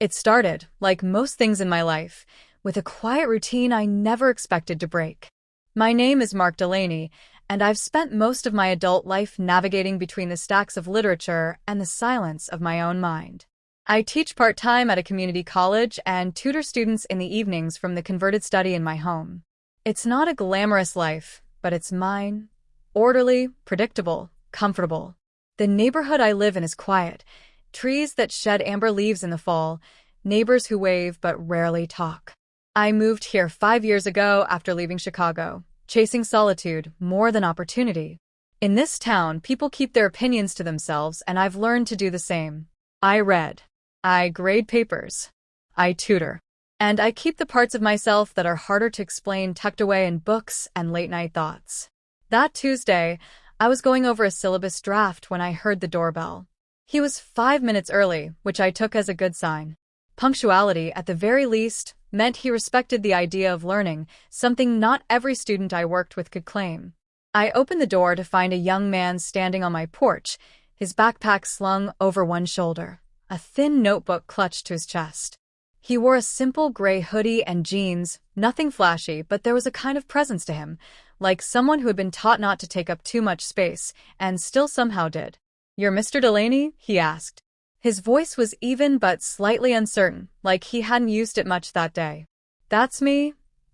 It started, like most things in my life, with a quiet routine I never expected to break. My name is Mark Delaney, and I've spent most of my adult life navigating between the stacks of literature and the silence of my own mind. I teach part-time at a community college and tutor students in the evenings from the converted study in my home. It's not a glamorous life, but it's mine. Orderly, predictable, comfortable. The neighborhood I live in is quiet. Trees that shed amber leaves in the fall, neighbors who wave but rarely talk. I moved here 5 years ago after leaving Chicago, chasing solitude more than opportunity. In this town, people keep their opinions to themselves, and I've learned to do the same. I read. I grade papers. I tutor. And I keep the parts of myself that are harder to explain tucked away in books and late-night thoughts. That Tuesday, I was going over a syllabus draft when I heard the doorbell. He was 5 minutes early, which I took as a good sign. Punctuality, at the very least, meant he respected the idea of learning, something not every student I worked with could claim. I opened the door to find a young man standing on my porch, his backpack slung over one shoulder, a thin notebook clutched to his chest. He wore a simple gray hoodie and jeans, nothing flashy, but there was a kind of presence to him, like someone who had been taught not to take up too much space, and still somehow did. "You're Mr. Delaney?" he asked. His voice was even but slightly uncertain, like he hadn't used it much that day. "That's me,"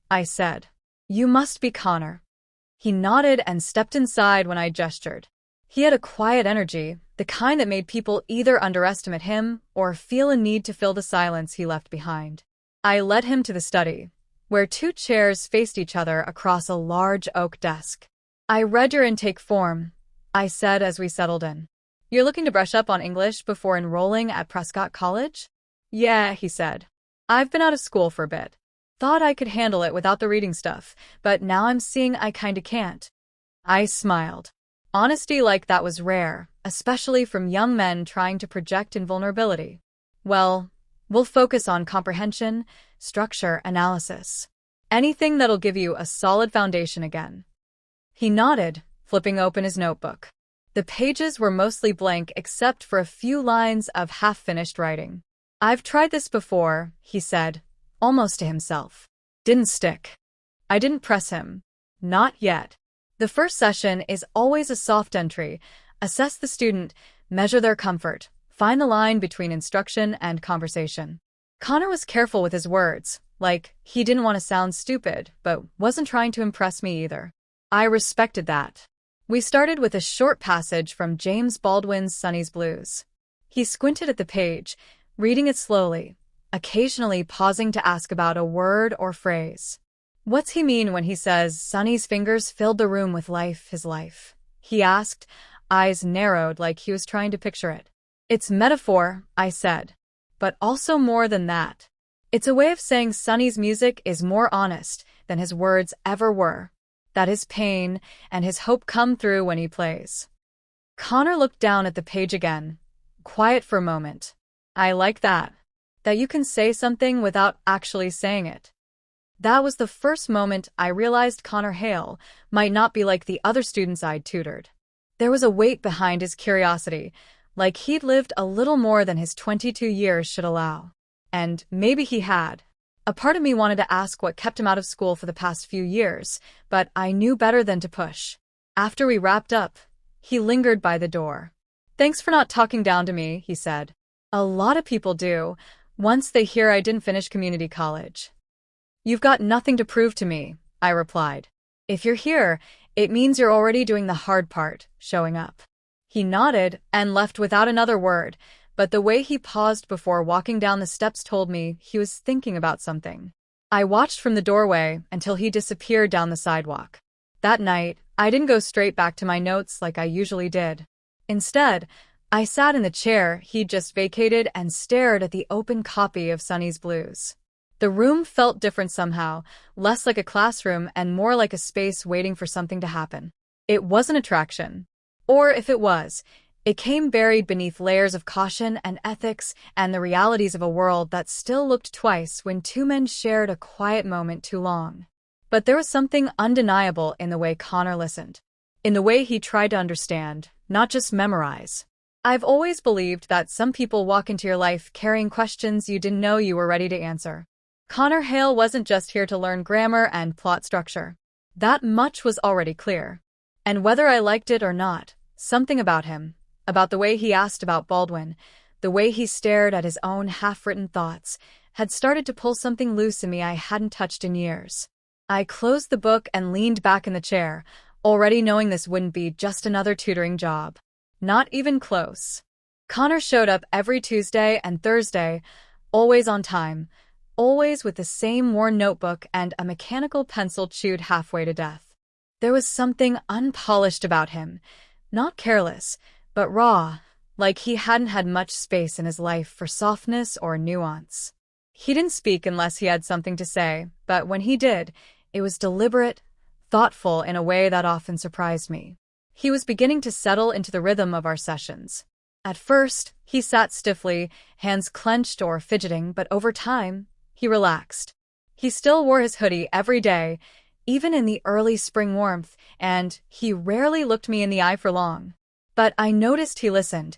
I said. "You must be Connor." He nodded and stepped inside when I gestured. He had a quiet energy, the kind that made people either underestimate him or feel a need to fill the silence he left behind. I led him to the study, where 2 chairs faced each other across a large oak desk. "I read your intake form," I said as we settled in. "You're looking to brush up on English before enrolling at Prescott College?" "Yeah," he said. "I've been out of school for a bit. Thought I could handle it without the reading stuff, but now I'm seeing I kinda can't." I smiled. Honesty like that was rare, especially from young men trying to project invulnerability. "Well, we'll focus on comprehension, structure, analysis. Anything that'll give you a solid foundation again." He nodded, flipping open his notebook. The pages were mostly blank except for a few lines of half-finished writing. "I've tried this before," he said, almost to himself. "Didn't stick." I didn't press him. "Not yet. The first session is always a soft entry. Assess the student, measure their comfort, find the line between instruction and conversation." Connor was careful with his words, like he didn't want to sound stupid, but wasn't trying to impress me either. I respected that. We started with a short passage from James Baldwin's Sonny's Blues. He squinted at the page, reading it slowly, occasionally pausing to ask about a word or phrase. "What's he mean when he says Sonny's fingers filled the room with life, his life?" he asked, eyes narrowed like he was trying to picture it. "It's metaphor," I said, "but also more than that. It's a way of saying Sonny's music is more honest than his words ever were. That his pain and his hope come through when he plays." Connor looked down at the page again, quiet for a moment. "I like that. That you can say something without actually saying it." That was the first moment I realized Connor Hale might not be like the other students I'd tutored. There was a weight behind his curiosity, like he'd lived a little more than his 22 years should allow. And maybe he had. A part of me wanted to ask what kept him out of school for the past few years, but I knew better than to push. After we wrapped up, he lingered by the door. "Thanks for not talking down to me," he said. "A lot of people do, once they hear I didn't finish community college." "You've got nothing to prove to me," I replied. "If you're here, it means you're already doing the hard part, showing up." He nodded and left without another word, but the way he paused before walking down the steps told me he was thinking about something. I watched from the doorway until he disappeared down the sidewalk. That night, I didn't go straight back to my notes like I usually did. Instead, I sat in the chair he'd just vacated and stared at the open copy of Sonny's Blues. The room felt different somehow, less like a classroom and more like a space waiting for something to happen. It wasn't attraction. Or if it was, it came buried beneath layers of caution and ethics and the realities of a world that still looked twice when 2 men shared a quiet moment too long. But there was something undeniable in the way Connor listened. In the way he tried to understand, not just memorize. I've always believed that some people walk into your life carrying questions you didn't know you were ready to answer. Connor Hale wasn't just here to learn grammar and plot structure. That much was already clear. And whether I liked it or not, something about him, about the way he asked about Baldwin, the way he stared at his own half-written thoughts, had started to pull something loose in me I hadn't touched in years. I closed the book and leaned back in the chair, already knowing this wouldn't be just another tutoring job. Not even close. Connor showed up every Tuesday and Thursday, always on time, always with the same worn notebook and a mechanical pencil chewed halfway to death. There was something unpolished about him, not careless, but raw, like he hadn't had much space in his life for softness or nuance. He didn't speak unless he had something to say, but when he did, it was deliberate, thoughtful in a way that often surprised me. He was beginning to settle into the rhythm of our sessions. At first, he sat stiffly, hands clenched or fidgeting, but over time, he relaxed. He still wore his hoodie every day, even in the early spring warmth, and he rarely looked me in the eye for long. But I noticed he listened,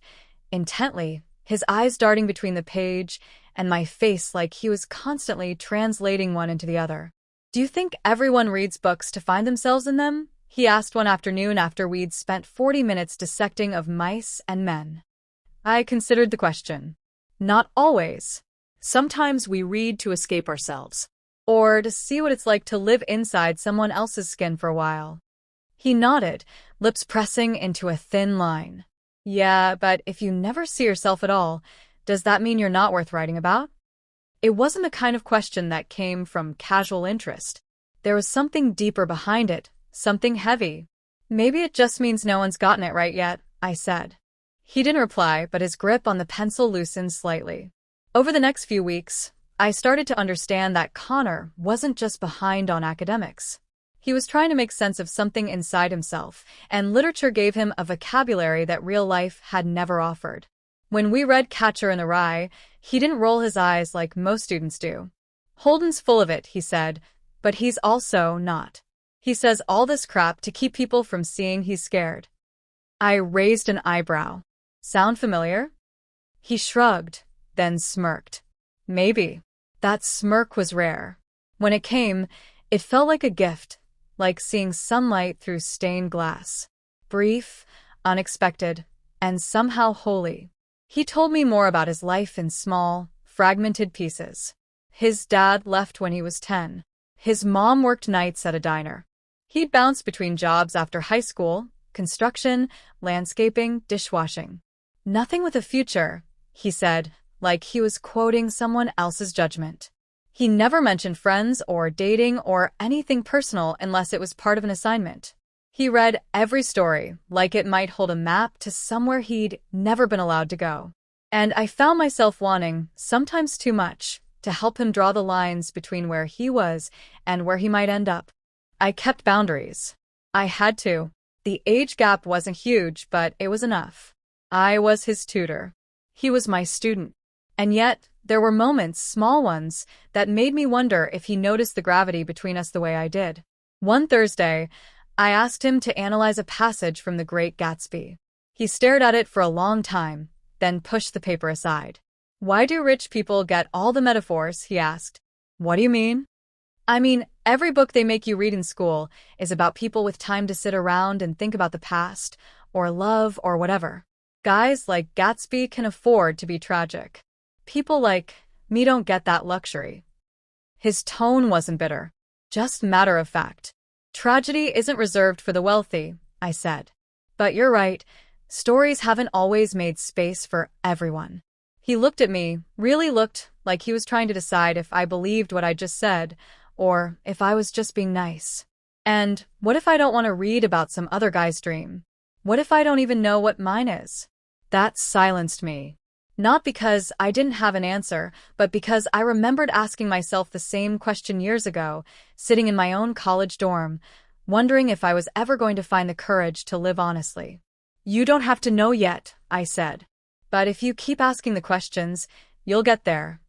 intently, his eyes darting between the page and my face like he was constantly translating one into the other. "Do you think everyone reads books to find themselves in them?" he asked one afternoon after we'd spent 40 minutes dissecting of mice and men. I considered the question. Not always. Sometimes we read to escape ourselves, or to see what it's like to live inside someone else's skin for a while. He nodded, lips pressing into a thin line. Yeah, but if you never see yourself at all, does that mean you're not worth writing about? It wasn't the kind of question that came from casual interest. There was something deeper behind it. Something heavy. "Maybe it just means no one's gotten it right yet," I said. He didn't reply, but his grip on the pencil loosened slightly. Over the next few weeks, I started to understand that Connor wasn't just behind on academics. He was trying to make sense of something inside himself, and literature gave him a vocabulary that real life had never offered. When we read Catcher in the Rye, he didn't roll his eyes like most students do. "Holden's full of it," he said, "but he's also not. He says all this crap to keep people from seeing he's scared." I raised an eyebrow. "Sound familiar?" He shrugged, then smirked. "Maybe." That smirk was rare. When it came, it felt like a gift, like seeing sunlight through stained glass. Brief, unexpected, and somehow holy. He told me more about his life in small, fragmented pieces. His dad left when he was 10. His mom worked nights at a diner. He'd bounced between jobs after high school, construction, landscaping, dishwashing. "Nothing with a future," he said, like he was quoting someone else's judgment. He never mentioned friends or dating or anything personal unless it was part of an assignment. He read every story like it might hold a map to somewhere he'd never been allowed to go. And I found myself wanting, sometimes too much, to help him draw the lines between where he was and where he might end up. I kept boundaries. I had to. The age gap wasn't huge, but it was enough. I was his tutor. He was my student. And yet, there were moments, small ones, that made me wonder if he noticed the gravity between us the way I did. One Thursday, I asked him to analyze a passage from The Great Gatsby. He stared at it for a long time, then pushed the paper aside. "Why do rich people get all the metaphors?" he asked. "What do you mean?" "I mean, every book they make you read in school is about people with time to sit around and think about the past, or love, or whatever. Guys like Gatsby can afford to be tragic. People like me don't get that luxury." His tone wasn't bitter, just matter of fact. "Tragedy isn't reserved for the wealthy," I said. "But you're right, stories haven't always made space for everyone." He looked at me, really looked like he was trying to decide if I believed what I just said, or if I was just being nice. And what if I don't want to read about some other guy's dream? What if I don't even know what mine is? That silenced me. Not because I didn't have an answer, but because I remembered asking myself the same question years ago, sitting in my own college dorm, wondering if I was ever going to find the courage to live honestly. "You don't have to know yet," I said. "But if you keep asking the questions, you'll get there."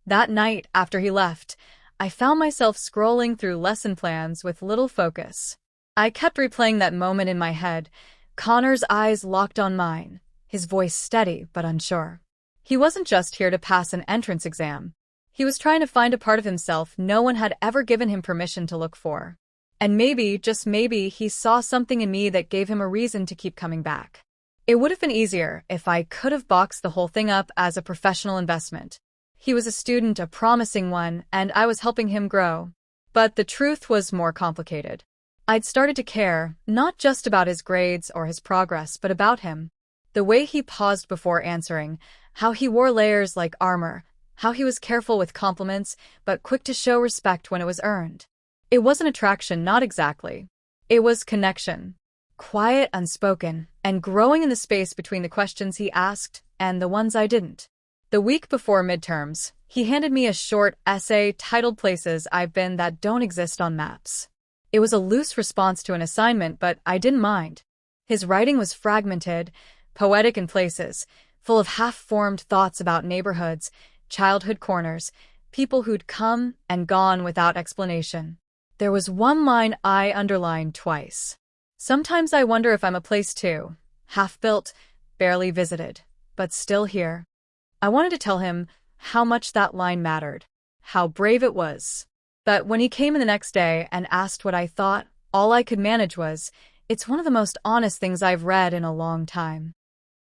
That night, after he left, I found myself scrolling through lesson plans with little focus. I kept replaying that moment in my head, Connor's eyes locked on mine, his voice steady but unsure. He wasn't just here to pass an entrance exam. He was trying to find a part of himself no one had ever given him permission to look for. And maybe, just maybe, he saw something in me that gave him a reason to keep coming back. It would have been easier if I could have boxed the whole thing up as a professional investment. He was a student, a promising one, and I was helping him grow. But the truth was more complicated. I'd started to care, not just about his grades or his progress, but about him. The way he paused before answering, how he wore layers like armor, how he was careful with compliments, but quick to show respect when it was earned. It wasn't attraction, not exactly. It was connection. Quiet, unspoken, and growing in the space between the questions he asked and the ones I didn't. The week before midterms, he handed me a short essay titled Places I've Been That Don't Exist on Maps. It was a loose response to an assignment, but I didn't mind. His writing was fragmented, poetic in places, full of half-formed thoughts about neighborhoods, childhood corners, people who'd come and gone without explanation. There was one line I underlined twice. Sometimes I wonder if I'm a place too, half-built, barely visited, but still here. I wanted to tell him how much that line mattered, how brave it was. But when he came in the next day and asked what I thought, all I could manage was, "It's one of the most honest things I've read in a long time."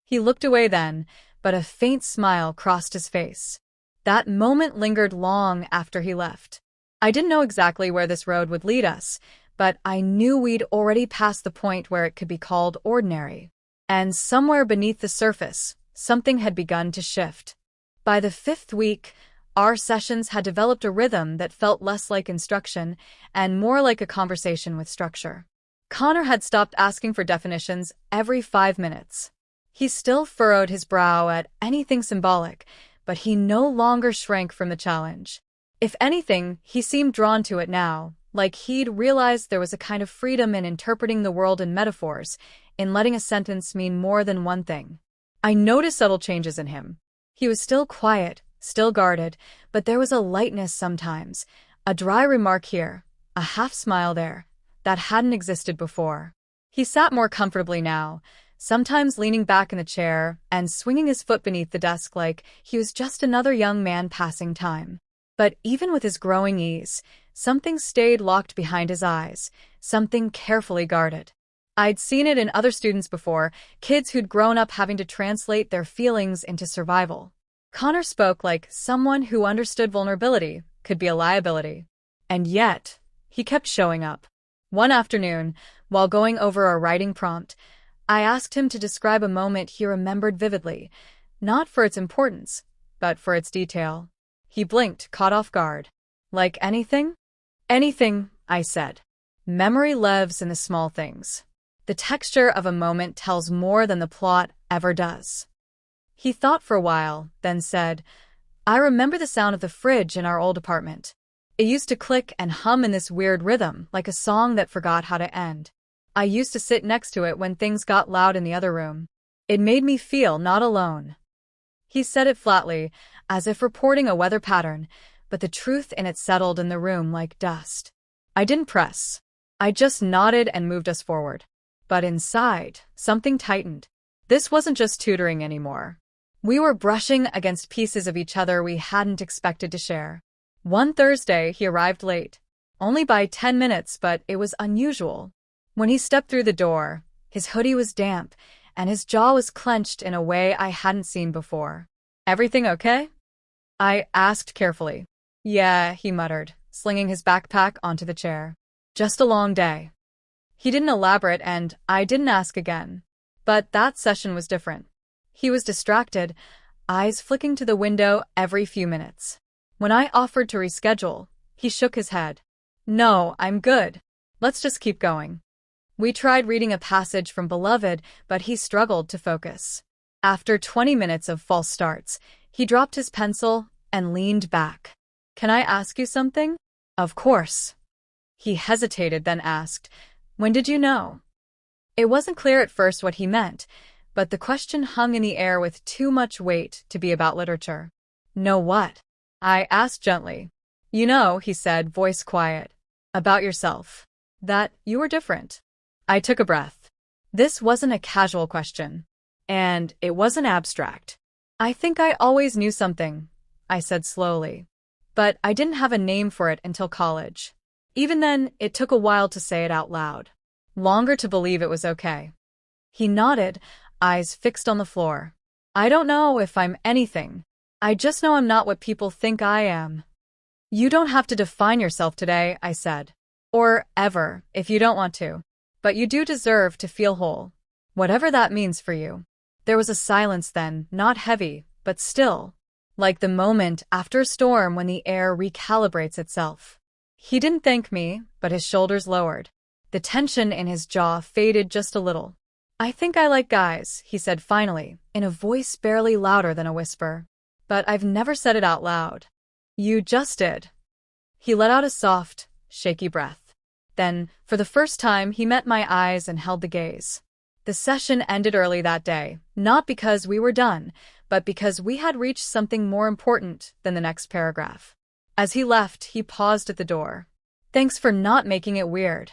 He looked away then, but a faint smile crossed his face. That moment lingered long after he left. I didn't know exactly where this road would lead us, but I knew we'd already passed the point where it could be called ordinary. And somewhere beneath the surface, something had begun to shift. By the 5th week, our sessions had developed a rhythm that felt less like instruction and more like a conversation with structure. Connor had stopped asking for definitions every 5 minutes. He still furrowed his brow at anything symbolic, but he no longer shrank from the challenge. If anything, he seemed drawn to it now, like he'd realized there was a kind of freedom in interpreting the world in metaphors, in letting a sentence mean more than one thing. I noticed subtle changes in him. He was still quiet, still guarded, but there was a lightness sometimes, a dry remark here, a half-smile there, that hadn't existed before. He sat more comfortably now, sometimes leaning back in the chair and swinging his foot beneath the desk like he was just another young man passing time. But even with his growing ease, something stayed locked behind his eyes, something carefully guarded. I'd seen it in other students before, kids who'd grown up having to translate their feelings into survival. Connor spoke like someone who understood vulnerability could be a liability. And yet, he kept showing up. One afternoon, while going over a writing prompt, I asked him to describe a moment he remembered vividly, not for its importance, but for its detail. He blinked, caught off guard. Like anything? Anything, I said. Memory lives in the small things. The texture of a moment tells more than the plot ever does. He thought for a while, then said, "I remember the sound of the fridge in our old apartment. It used to click and hum in this weird rhythm, like a song that forgot how to end. I used to sit next to it when things got loud in the other room. It made me feel not alone." He said it flatly, as if reporting a weather pattern, but the truth in it settled in the room like dust. I didn't press. I just nodded and moved us forward. But inside, something tightened. This wasn't just tutoring anymore. We were brushing against pieces of each other we hadn't expected to share. One Thursday, he arrived late. Only by 10 minutes, but it was unusual. When he stepped through the door, his hoodie was damp, and his jaw was clenched in a way I hadn't seen before. "Everything okay?" I asked carefully. "Yeah," he muttered, slinging his backpack onto the chair. "Just a long day." He didn't elaborate, and I didn't ask again. But that session was different. He was distracted, eyes flicking to the window every few minutes. When I offered to reschedule, he shook his head. "No, I'm good. Let's just keep going." We tried reading a passage from Beloved, but he struggled to focus. After 20 minutes of false starts, he dropped his pencil and leaned back. "Can I ask you something?" "Of course." He hesitated, then asked, "When did you know?" It wasn't clear at first what he meant, but the question hung in the air with too much weight to be about literature. "Know what?" I asked gently. "You know," he said, voice quiet, "about yourself. That you were different." I took a breath. This wasn't a casual question. And it wasn't abstract. I think I always knew something, I said slowly. But I didn't have a name for it until college. Even then, it took a while to say it out loud. Longer to believe it was okay. He nodded, eyes fixed on the floor. I don't know if I'm anything. I just know I'm not what people think I am. You don't have to define yourself today, I said. Or ever, if you don't want to. But you do deserve to feel whole. Whatever that means for you. There was a silence then, not heavy, but still. Like the moment after a storm when the air recalibrates itself. He didn't thank me, but his shoulders lowered. The tension in his jaw faded just a little. I think I like guys, he said finally, in a voice barely louder than a whisper. But I've never said it out loud. You just did. He let out a soft, shaky breath. Then, for the first time, he met my eyes and held the gaze. The session ended early that day, not because we were done, but because we had reached something more important than the next paragraph. As he left, he paused at the door. Thanks for not making it weird.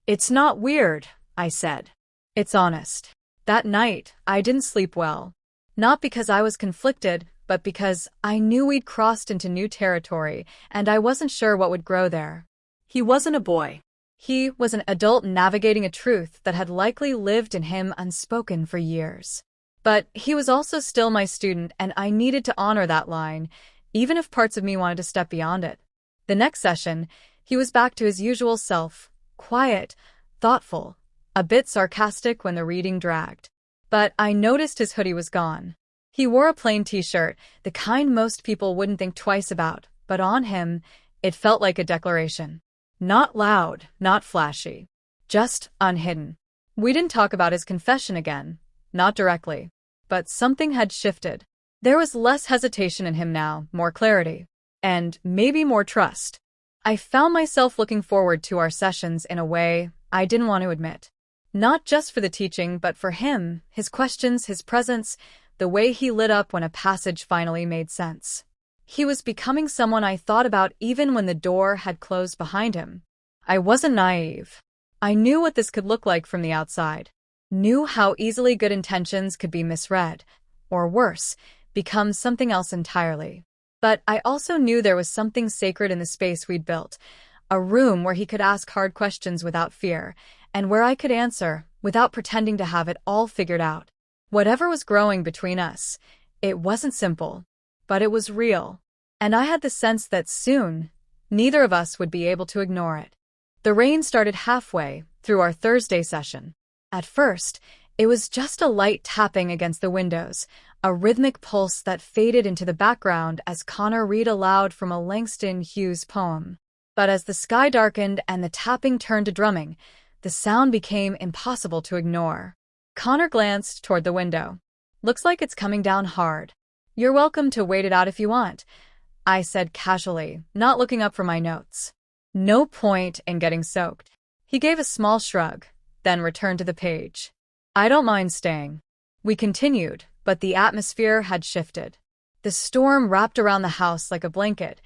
It's not weird, I said. It's honest. That night, I didn't sleep well. Not because I was conflicted, but because I knew we'd crossed into new territory, and I wasn't sure what would grow there. He wasn't a boy. He was an adult navigating a truth that had likely lived in him unspoken for years. But he was also still my student, and I needed to honor that line, even if parts of me wanted to step beyond it. The next session, he was back to his usual self, quiet, thoughtful, a bit sarcastic when the reading dragged. But I noticed his hoodie was gone. He wore a plain t-shirt, the kind most people wouldn't think twice about, but on him, it felt like a declaration. Not loud, not flashy. Just unhidden. We didn't talk about his confession again. Not directly. But something had shifted. There was less hesitation in him now, more clarity. And maybe more trust. I found myself looking forward to our sessions in a way I didn't want to admit. Not just for the teaching, but for him, his questions, his presence, the way he lit up when a passage finally made sense. He was becoming someone I thought about even when the door had closed behind him. I wasn't naive. I knew what this could look like from the outside. Knew how easily good intentions could be misread, or worse, become something else entirely. But I also knew there was something sacred in the space we'd built, a room where he could ask hard questions without fear, and where I could answer without pretending to have it all figured out. Whatever was growing between us, it wasn't simple, but it was real. And I had the sense that soon, neither of us would be able to ignore it. The rain started halfway through our Thursday session. At first, it was just a light tapping against the windows, a rhythmic pulse that faded into the background as Connor read aloud from a Langston Hughes poem. But as the sky darkened and the tapping turned to drumming, the sound became impossible to ignore. Connor glanced toward the window. Looks like it's coming down hard. You're welcome to wait it out if you want, I said casually, not looking up from my notes. No point in getting soaked. He gave a small shrug, then returned to the page. I don't mind staying. We continued, but the atmosphere had shifted. The storm wrapped around the house like a blanket,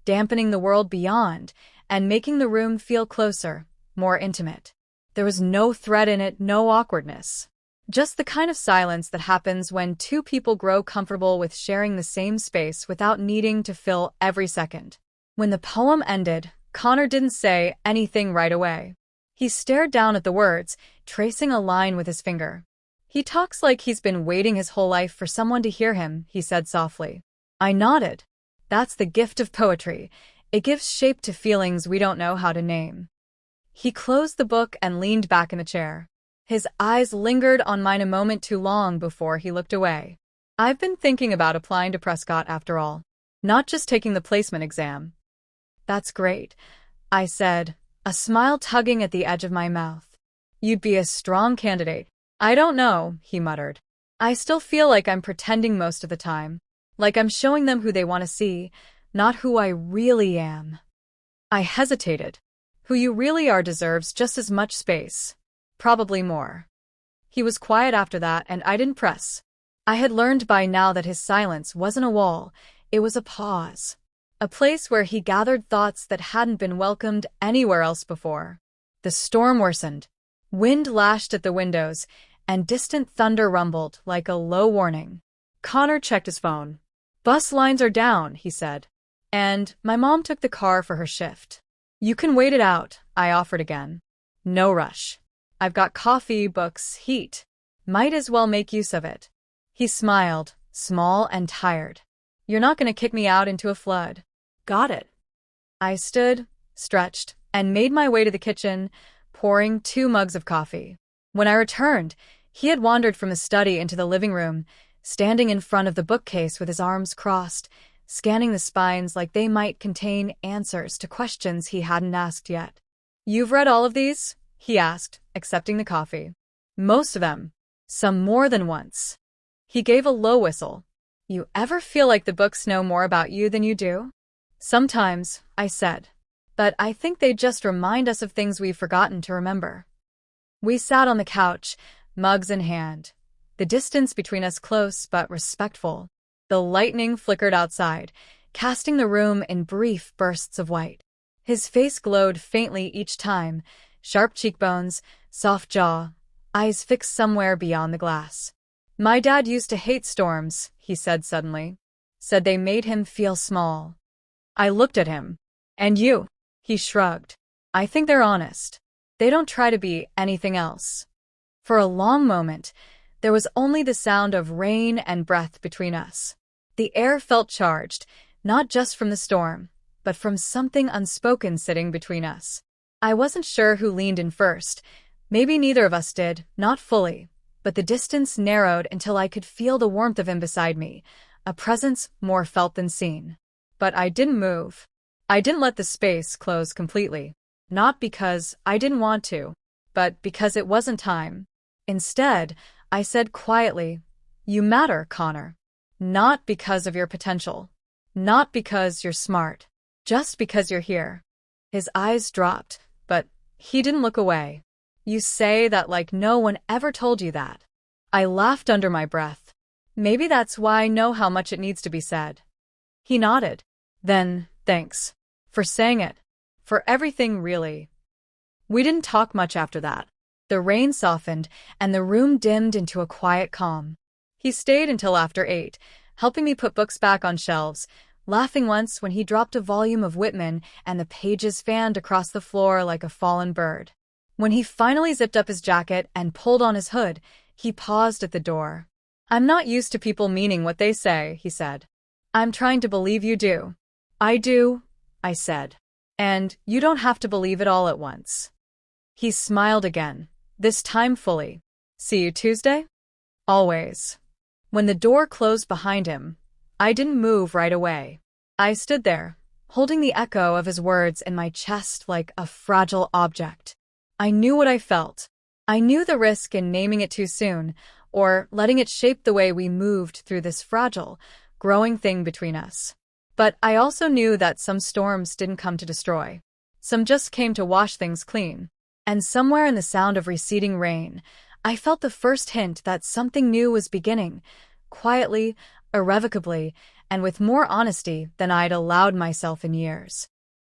dampening the world beyond and making the room feel closer, more intimate. There was no threat in it, no awkwardness. Just the kind of silence that happens when two people grow comfortable with sharing the same space without needing to fill every second. When the poem ended, Connor didn't say anything right away. He stared down at the words, tracing a line with his finger. He talks like he's been waiting his whole life for someone to hear him, he said softly. I nodded. That's the gift of poetry. It gives shape to feelings we don't know how to name. He closed the book and leaned back in the chair. His eyes lingered on mine a moment too long before he looked away. I've been thinking about applying to Prescott after all. Not just taking the placement exam. That's great, I said, a smile tugging at the edge of my mouth. You'd be a strong candidate. I don't know, he muttered. I still feel like I'm pretending most of the time. Like I'm showing them who they want to see, not who I really am. I hesitated. Who you really are deserves just as much space. Probably more. He was quiet after that, and I didn't press. I had learned by now that his silence wasn't a wall, it was a pause. A place where he gathered thoughts that hadn't been welcomed anywhere else before. The storm worsened. Wind lashed at the windows, and distant thunder rumbled like a low warning. Connor checked his phone. "Bus lines are down," he said. And my mom took the car for her shift. "You can wait it out," I offered again. "No rush. I've got coffee, books, heat. Might as well make use of it." He smiled, small and tired. "You're not going to kick me out into a flood." "Got it." I stood, stretched, and made my way to the kitchen, pouring 2 mugs of coffee. When I returned, he had wandered from the study into the living room, standing in front of the bookcase with his arms crossed, scanning the spines like they might contain answers to questions he hadn't asked yet. "You've read all of these?" he asked, accepting the coffee. "Most of them. Some more than once." He gave a low whistle. "You ever feel like the books know more about you than you do?" "Sometimes," I said. "But I think they just remind us of things we've forgotten to remember." We sat on the couch, mugs in hand, the distance between us close but respectful. The lightning flickered outside, casting the room in brief bursts of white. His face glowed faintly each time, sharp cheekbones, soft jaw, eyes fixed somewhere beyond the glass. "My dad used to hate storms," he said suddenly. "Said they made him feel small." I looked at him. "And you?" He shrugged. "I think they're honest. They don't try to be anything else." For a long moment, there was only the sound of rain and breath between us. The air felt charged, not just from the storm, but from something unspoken sitting between us. I wasn't sure who leaned in first. Maybe neither of us did, not fully, but the distance narrowed until I could feel the warmth of him beside me, a presence more felt than seen. But I didn't move. I didn't let the space close completely. Not because I didn't want to, but because it wasn't time. Instead, I said quietly, "You matter, Connor. Not because of your potential. Not because you're smart. Just because you're here." His eyes dropped, but he didn't look away. "You say that like no one ever told you that." I laughed under my breath. "Maybe that's why I know how much it needs to be said." He nodded. "Then, thanks. For saying it. For everything, really." We didn't talk much after that. The rain softened, and the room dimmed into a quiet calm. He stayed until after 8, helping me put books back on shelves, laughing once when he dropped a volume of Whitman and the pages fanned across the floor like a fallen bird. When he finally zipped up his jacket and pulled on his hood, he paused at the door. "I'm not used to people meaning what they say," he said. "I'm trying to believe you do." "I do," I said. "And you don't have to believe it all at once." He smiled again, this time fully. "See you Tuesday?" "Always." When the door closed behind him, I didn't move right away. I stood there, holding the echo of his words in my chest like a fragile object. I knew what I felt. I knew the risk in naming it too soon, or letting it shape the way we moved through this fragile, growing thing between us. But I also knew that some storms didn't come to destroy. Some just came to wash things clean. And somewhere in the sound of receding rain, I felt the first hint that something new was beginning, quietly, irrevocably, and with more honesty than I'd allowed myself in years.